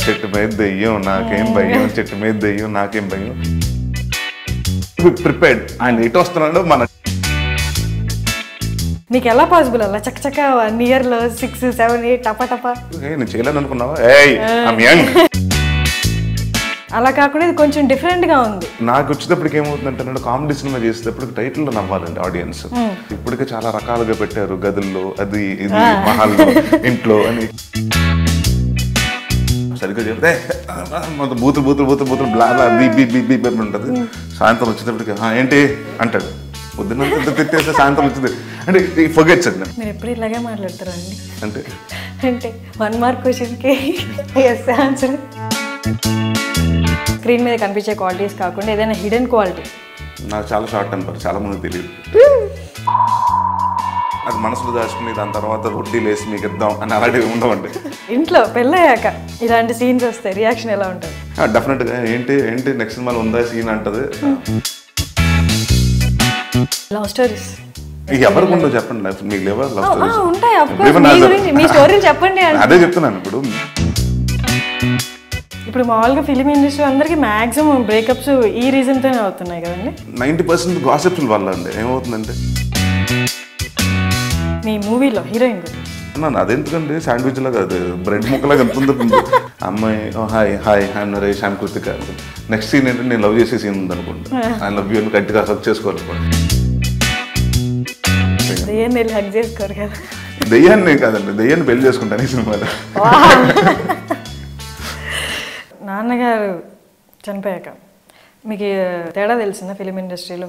చెట్టు మీద దెయ్యం నాకేం భయం, చెట్టు మీద దెయ్యం నాకేం భయం. ప్రిపేర్డ్. ఆయన ఎటు వస్తున్నాడో మన నీకు ఎలా పాసిబుల్ అలా చక్కచక్క 1 yearలో 6, 7, 8 టపా నేను చేయలేను అనుకున్నావా? అలా కాకుండా ఇది కొంచెం డిఫరెంట్ గా ఉంది. నాకు వచ్చేటప్పటికి ఏమవుతుందంటే కామెడీ సినిమా చేసేటప్పుడు టైటిల్ లో నవ్వాలండి ఆడియన్స్. ఇప్పటికే చాలా రకాలుగా పెట్టారు, గదుల్లో, అది ఇది, మహల్లో, ఇంట్లో అని. సరిగ్గా చెప్తే బూతులు బూతులు బూతులు బూతులు బ్లా బీ ఉంటుంది. సాయంత్రం వచ్చేటప్పటికి ఏంటి అంటాడు. పొద్దున్న తిట్టేస్తే సాయంత్రం వచ్చింది అంటే ఫర్గెట్స్ అండి. మీరు ఎప్పుడు ఇలాగే మాట్లాడతారా అండి? అంటే 1 mark క్వశ్చన్కి ఎస్ ఆన్సర్. స్క్రీన్ మీద కనిపించే క్వాలిటీస్ కాకుండా ఏదైనా హిడెన్ క్వాలిటీ. నాకు చాలా షార్ట్ టెంపర్, చాలా మంది తెలియదు. అది మనసులో దాచుకుని దాని తర్వాత వడ్డీ లేసి మీకు ఇద్దాం అని అలాంటివి ఉండవండి. ఇంట్లో పెళ్ళయ్యాక ఇలాంటి సీన్స్ వస్తే రియాక్షన్ ఎలా ఉంటుంది? డెఫినెట్గా ఏంటి ఏంటి నెక్స్ట్ సినిమాలో ఉందా సీన్ అంటది. లవ్ స్టోరీస్ ఎవరికి ఉండవు చెప్పండి, మీకు లేవా లవ్ స్టోరీస్? ఉంటాయి, ఆఫ్ కోర్స్. మీ స్టోరీ చెప్పండి. అదే చెప్తున్నాను. ఇప్పుడు మామూలుగా ఫిలిం ఇండస్ట్రీ అందరికి మాక్సిమం బ్రేకప్స్ ఈ రీజన్ తోనే అవుతున్నాయి కదండి. 90% గాసిప్స్ వల్ల అండి. ఏమవుతుందంటే మీ మూవీలో హీరోయిన్ అదెందుకండి శాండ్విచ్ లాగా, అది బ్రెడ్ ముక్కలాగా ఎంత ఉంది. అమ్మాయి hi hi I'm Naresh, I'm Kritika. Next scene ఏంటంటే నేను లవ్ చేసే సీన్ ఉంది అనుకోండి. ఐ లవ్ యూ అని గట్టిగా హక్ చేసుకోవాలనుకోండి. దెయ్యాన్ని వెళ్ళి హక్ చేసుకోరు కదా. దెయ్యాన్ని కాదండి, దెయ్యాన్ని పెళ్లి చేసుకుంటాను ఈ సినిమాలో. నాన్నగారు చనిపోయాక మీకు తేడా తెలిసిందా ఫిలిం ఇండస్ట్రీలో?